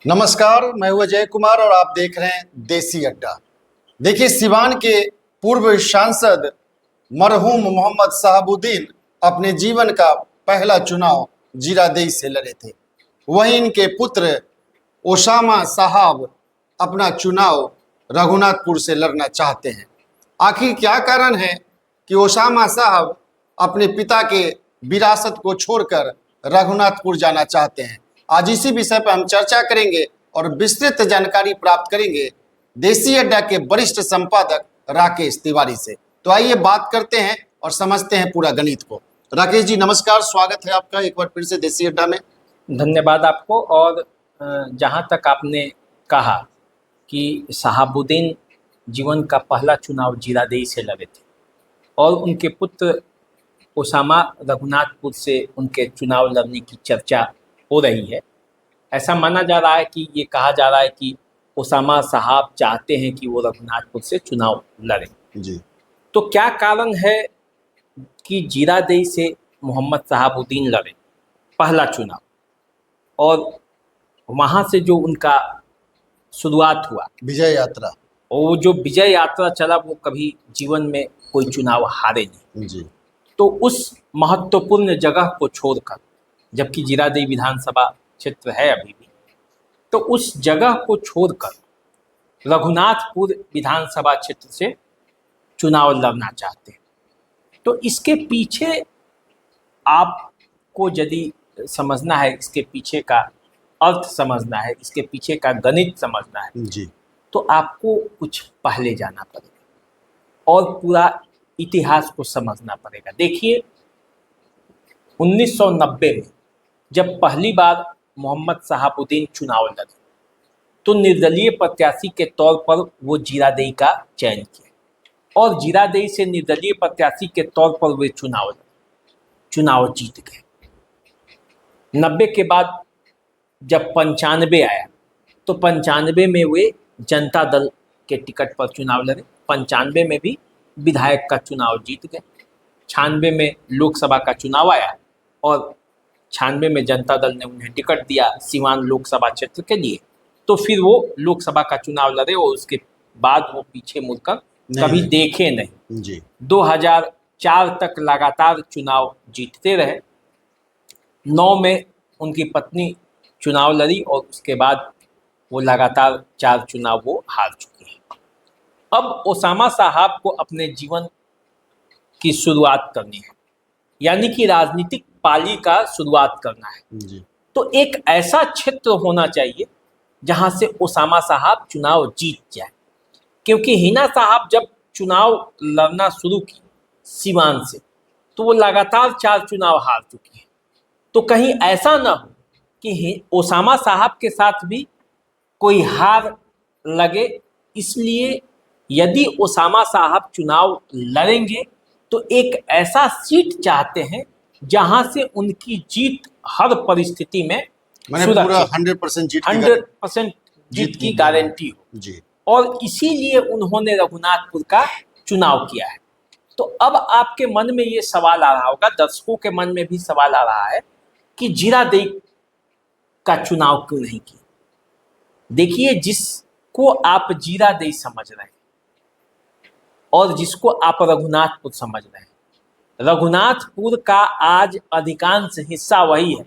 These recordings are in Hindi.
नमस्कार, मैं हूं अजय कुमार और आप देख रहे हैं देसी अड्डा। देखिए, सिवान के पूर्व सांसद मरहूम मोहम्मद शहाबुद्दीन अपने जीवन का पहला चुनाव जीरादेई से लड़े थे। वहीं इनके पुत्र ओसामा साहब अपना चुनाव रघुनाथपुर से लड़ना चाहते हैं। आखिर क्या कारण है कि ओसामा साहब अपने पिता के विरासत को छोड़कर रघुनाथपुर जाना चाहते हैं? आज इसी विषय पर हम चर्चा करेंगे और विस्तृत जानकारी प्राप्त करेंगे देसी अड्डा के वरिष्ठ संपादक राकेश तिवारी से। तो आइए बात करते हैं और समझते हैं पूरा गणित को। राकेश जी नमस्कार, स्वागत है आपका एक बार फिर से देसी अड्डा में। धन्यवाद आपको। और जहाँ तक आपने कहा कि शहाबुद्दीन जीवन का पहला चुनाव जीरादेई से लड़े थे और उनके पुत्र ओसामा रघुनाथपुर से उनके चुनाव लड़ने की चर्चा हो रही है। ऐसा माना जा रहा है कि ये कहा जा रहा है कि ओसामा साहब चाहते हैं कि वो रघुनाथपुर से चुनाव लड़ें जी। तो क्या कारण है कि जीरादेई से मोहम्मद शहाबुद्दीन लड़े पहला चुनाव, और वहाँ से जो उनका शुरुआत हुआ विजय यात्रा, और वो जो विजय यात्रा चला, वो कभी जीवन में कोई चुनाव हारे नहीं जी। तो उस महत्वपूर्ण जगह को छोड़कर, जबकि जीरादेई विधानसभा क्षेत्र है अभी भी, तो उस जगह को छोड़कर रघुनाथपुर विधानसभा क्षेत्र से चुनाव लड़ना चाहते हैं। तो इसके पीछे आपको यदि समझना है, इसके पीछे का अर्थ समझना है, इसके पीछे का गणित समझना है जी। तो आपको कुछ पहले जाना पड़ेगा और पूरा इतिहास को समझना पड़ेगा। देखिए, 1990 में जब पहली बार मोहम्मद शहाबुद्दीन चुनाव लड़े तो निर्दलीय प्रत्याशी के तौर पर वो जीरादेई का चयन किया और जीरादेई से निर्दलीय प्रत्याशी के तौर पर वे चुनाव जीत गए। 90 के बाद जब 95 आया तो 95 में वे जनता दल के टिकट पर चुनाव लड़े। 95 में भी विधायक का चुनाव जीत गए। 96 में लोकसभा का चुनाव आया और 96 में जनता दल ने उन्हें टिकट दिया सिवान लोकसभा क्षेत्र के लिए। तो फिर वो लोकसभा का चुनाव लड़े और उसके बाद वो पीछे मुड़कर कभी देखे नहीं जी। 2004 तक लगातार चुनाव जीतते रहे। 9 में उनकी पत्नी चुनाव लड़ी और उसके बाद वो लगातार 4 चुनाव वो हार चुके हैं। अब ओसामा साहब को अपने जीवन की शुरुआत करनी है, यानी कि राजनीतिक पाली का शुरुआत करना है जी। तो एक ऐसा क्षेत्र होना चाहिए जहां से ओसामा साहब चुनाव जीत जाए, क्योंकि हिना साहब जब चुनाव लड़ना शुरू की सिवान से तो वो लगातार 4 चुनाव हार चुकी हैं। तो कहीं ऐसा ना हो कि ओसामा साहब के साथ भी कोई हार लगे, इसलिए यदि ओसामा साहब चुनाव लड़ेंगे तो एक ऐसा सीट चाहते हैं जहां से उनकी जीत हर परिस्थिति में पूरा 100% जीत की गारंटी हो जी। और इसीलिए उन्होंने रघुनाथपुर का चुनाव किया है। तो अब आपके मन में ये सवाल आ रहा होगा, दर्शकों के मन में भी सवाल आ रहा है कि जीरादेई का चुनाव क्यों नहीं किया। देखिए, जिसको आप जीरादेई समझ रहे हैं और जिसको आप रघुनाथपुर समझ रहे हैं, रघुनाथपुर का आज अधिकांश हिस्सा वही है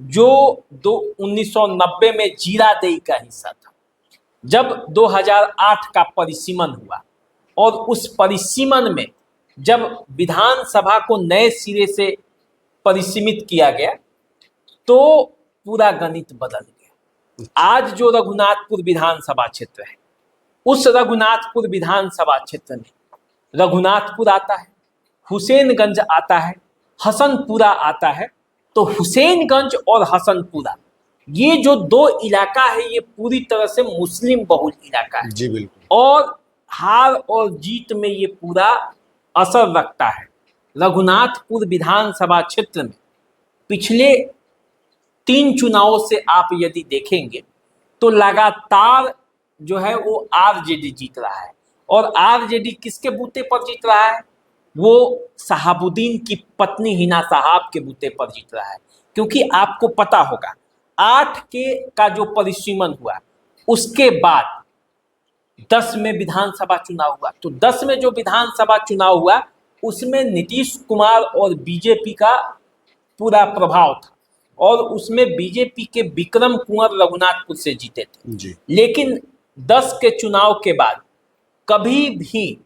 जो 1990 में जीरादेई का हिस्सा था। जब 2008 का परिसीमन हुआ और उस परिसीमन में जब विधानसभा को नए सिरे से परिसीमित किया गया तो पूरा गणित बदल गया। आज जो रघुनाथपुर विधानसभा क्षेत्र है, उस रघुनाथपुर विधानसभा क्षेत्र में रघुनाथपुर आता है, हुसैनगंज आता है, हसनपुरा आता है। तो हुसैनगंज और हसनपुरा, ये जो 2 इलाका है, ये पूरी तरह से मुस्लिम बहुल इलाका है जी बिल्कुल, और हार और जीत में ये पूरा असर रखता है। रघुनाथपुर विधानसभा क्षेत्र में पिछले 3 चुनावों से आप यदि देखेंगे तो लगातार जो है वो आरजेडी जीत रहा है और आरजेडी किसके बूते पर जीत रहा है? वो शहाबुद्दीन की पत्नी हिना साहब के बूते पर जीत रहा है। क्योंकि आपको पता होगा 8 के का जो परिसीमन हुआ, उसके बाद 10 में विधानसभा चुनाव हुआ। तो 10 में जो विधानसभा चुनाव हुआ उसमें नीतीश कुमार और बीजेपी का पूरा प्रभाव था, और उसमें बीजेपी के विक्रम कुंवर रघुनाथपुर से जीते थे जी। लेकिन 10 के चुनाव के बाद कभी भी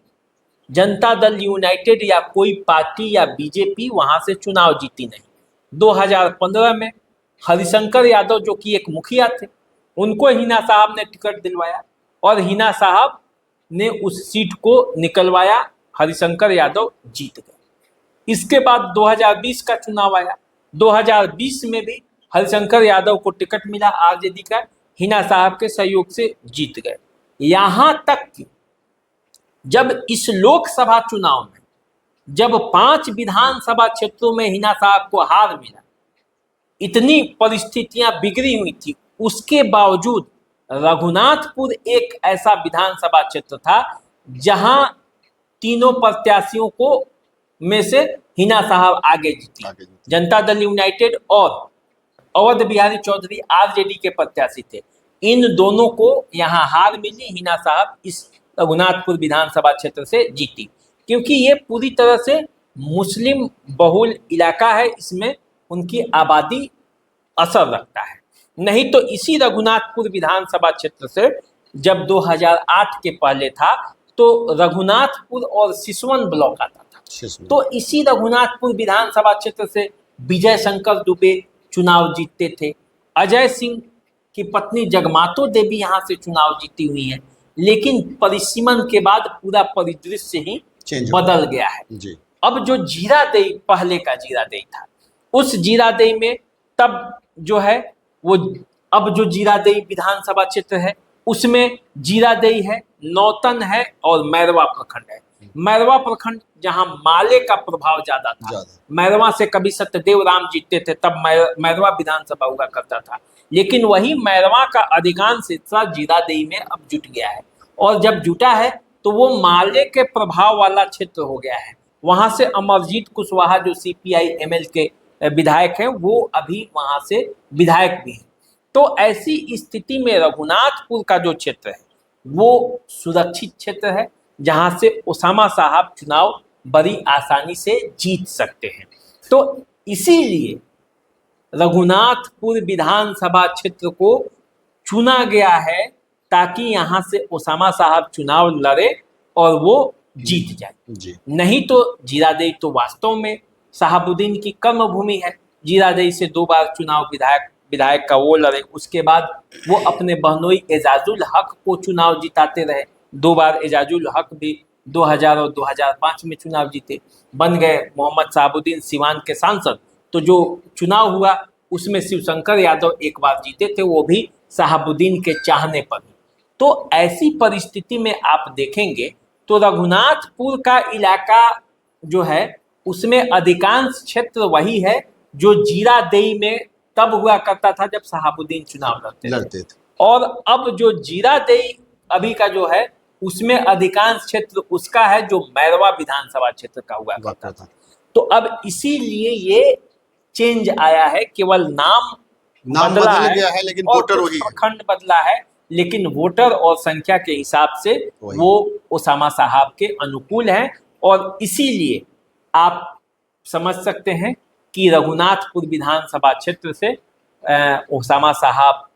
जनता दल यूनाइटेड या कोई पार्टी या बीजेपी वहां से चुनाव जीती नहीं। 2015 में हरिशंकर यादव जो कि एक मुखिया थे, उनको हिना साहब ने टिकट दिलवाया और हिना साहब ने उस सीट को निकलवाया, हरिशंकर यादव जीत गए। इसके बाद 2020 का चुनाव आया। 2020 में भी हरिशंकर यादव को टिकट मिला आरजेडी का, हिना साहब के सहयोग से जीत गए। यहां तक कि जब इस लोकसभा चुनाव में जब 5 विधानसभा क्षेत्रों में हिना साहब को हार मिला, इतनी परिस्थितियां बिगड़ी हुई थी, उसके बावजूद रघुनाथपुर एक ऐसा विधानसभा क्षेत्र था जहां तीनों प्रत्याशियों को में से हिना साहब आगे जीती। जनता दल यूनाइटेड और अवध बिहारी चौधरी आरजेडी के प्रत्याशी थे। इन दोनों को यहां हार मिली, हिना साहब इस रघुनाथपुर विधानसभा क्षेत्र से जीती, क्योंकि ये पूरी तरह से मुस्लिम बहुल इलाका है, इसमें उनकी आबादी असर रखता है। नहीं तो इसी रघुनाथपुर विधानसभा क्षेत्र से जब 2008 के पहले था तो रघुनाथपुर और सिसवन ब्लॉक आता था। तो इसी रघुनाथपुर विधानसभा क्षेत्र से विजय शंकर दुबे चुनाव जीतते थे। अजय सिंह की पत्नी जगमातो देवी यहाँ से चुनाव जीती हुई है, लेकिन परिसीमन के बाद पूरा परिदृश्य ही बदल गया है जी। अब जो जीरादेई पहले का जीरादेई था, उस जीरादेई में तब जो है वो अब जो जीरादेई विधानसभा क्षेत्र है उसमें जीरादेई है, नौतन है और मैरवा प्रखंड है। मैरवा प्रखंड जहां माले का प्रभाव ज्यादा था, मैरवा से कभी सत्यदेव राम जीतते थे, तब मैरवा विधानसभा हुआ करता था, लेकिन वही मैरवा का अधिकांश हिस्सा जीरादेई में अब जुट गया है। और जब जुटा है तो वो माले के प्रभाव वाला क्षेत्र हो गया है। वहां से अमरजीत कुशवाहा जो CPI-ML के विधायक हैं, वो अभी वहां से विधायक भी हैं। तो ऐसी स्थिति में रघुनाथपुर का जो क्षेत्र है वो सुरक्षित क्षेत्र है, जहां से ओसामा साहब चुनाव बड़ी आसानी से जीत सकते हैं। तो इसीलिए रघुनाथपुर विधानसभा क्षेत्र को चुना गया है ताकि यहां से ओसामा साहब चुनाव लड़े और वो जीत जाए। नहीं तो जीरादेई तो वास्तव में शहाबुद्दीन की कर्म भूमि है। जीरादेई से 2 बार चुनाव विधायक का वो लड़े, उसके बाद वो अपने बहनोई एजाजुल हक को चुनाव जिताते रहे। 2 बार एजाजुल हक भी 2000 और 2005 में चुनाव जीते, बन गए मोहम्मद शहाबुद्दीन सिवान के सांसद। तो जो चुनाव हुआ उसमें शिवशंकर यादव एक बार जीते थे, वो भी शहाबुद्दीन के चाहने पर। तो ऐसी परिस्थिति में आप देखेंगे तो रघुनाथपुर का इलाका जो है उसमें अधिकांश क्षेत्र वही है जो जीरादेई में तब हुआ करता था जब शहाबुद्दीन चुनाव लड़ते थे। और अब जो जीरादेई अभी का जो है उसमें अधिकांश क्षेत्र उसका है जो मैरवा विधानसभा क्षेत्र का हुआ करता था। तो अब इसीलिए ये चेंज आया है, केवल नाम बदला गया है लेकिन वोटर वही है, प्रखंड बदला है, लेकिन वोटर और संख्या के हिसाब से वो ओसामा साहब के अनुकूल है। और इसीलिए आप समझ सकते हैं कि रघुनाथपुर विधानसभा क्षेत्र से ओसामा साहब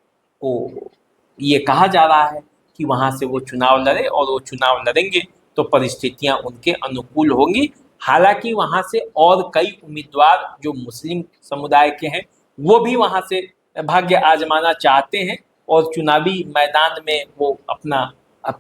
को ये कहा जा रहा है कि वहां से वो चुनाव लड़े, और वो चुनाव लड़ेंगे तो परिस्थितियां उनके अनुकूल होंगी। हालांकि वहां से और कई उम्मीदवार जो मुस्लिम समुदाय के हैं वो भी वहां से भाग्य आजमाना चाहते हैं और चुनावी मैदान में वो अपना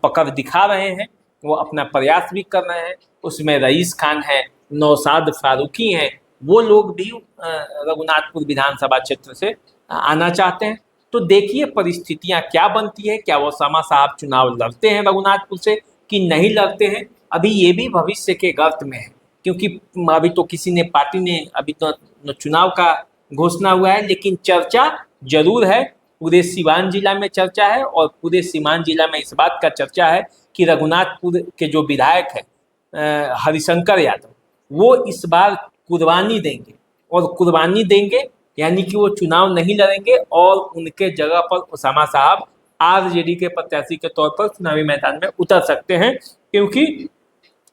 पकड़ दिखा रहे हैं, वो अपना प्रयास भी कर रहे हैं। उसमें रईस खान है, नौशाद फारूकी हैं, वो लोग भी रघुनाथपुर विधानसभा क्षेत्र से आना चाहते हैं। तो देखिए परिस्थितियां क्या बनती है, क्या ओसामा साहब चुनाव लड़ते हैं रघुनाथपुर से कि नहीं लड़ते हैं। अभी ये भी भविष्य के गर्त में है, क्योंकि अभी तो किसी ने पार्टी ने अभी तो चुनाव का घोषणा हुआ है, लेकिन चर्चा जरूर है। पूरे सीवान जिला में चर्चा है, और पूरे सीवान जिला में इस बात का चर्चा है कि रघुनाथपुर के जो विधायक है हरिशंकर यादव, वो इस बार कुर्बानी देंगे, और कुर्बानी देंगे यानी कि वो चुनाव नहीं लड़ेंगे और उनके जगह पर उसामा साहब आरजेडी के प्रत्याशी के तौर पर चुनावी मैदान में उतर सकते हैं, क्योंकि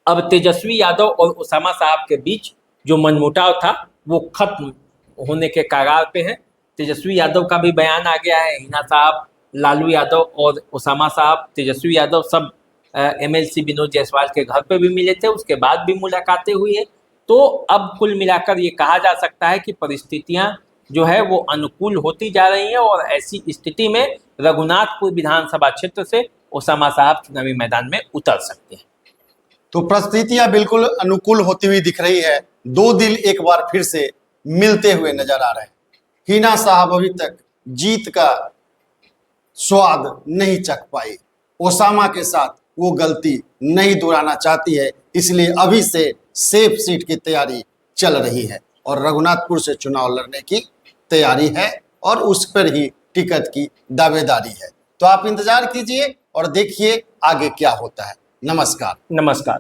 अब तेजस्वी यादव और उसामा साहब के बीच जो मनमुटाव था वो खत्म होने के कगार पे है। तेजस्वी यादव का भी बयान आ गया है, हिना साहब, लालू यादव और उसामा साहब, तेजस्वी यादव सब एमएलसी विनोद जायसवाल के घर पे भी मिले थे, उसके बाद भी मुलाकातें हुई है। तो अब कुल मिलाकर ये कहा जा सकता है कि परिस्थितियां जो है वो अनुकूल होती जा रही हैं और ऐसी स्थिति में रघुनाथपुर विधानसभा क्षेत्र से उसामा साहब चुनावी मैदान में उतर सकते हैं। तो परिस्थितियां बिल्कुल अनुकूल होती हुई दिख रही है। दो दिल एक बार फिर से मिलते हुए नजर आ रहे हैं। हिना साहब अभी तक जीत का स्वाद नहीं चख पाई, ओसामा के साथ वो गलती नहीं दोहराना चाहती है, इसलिए अभी से सेफ सीट की तैयारी चल रही है और रघुनाथपुर से चुनाव लड़ने की तैयारी है और उस पर ही टिकट की दावेदारी है। तो आप इंतजार कीजिए और देखिए आगे क्या होता है। नमस्कार। नमस्कार।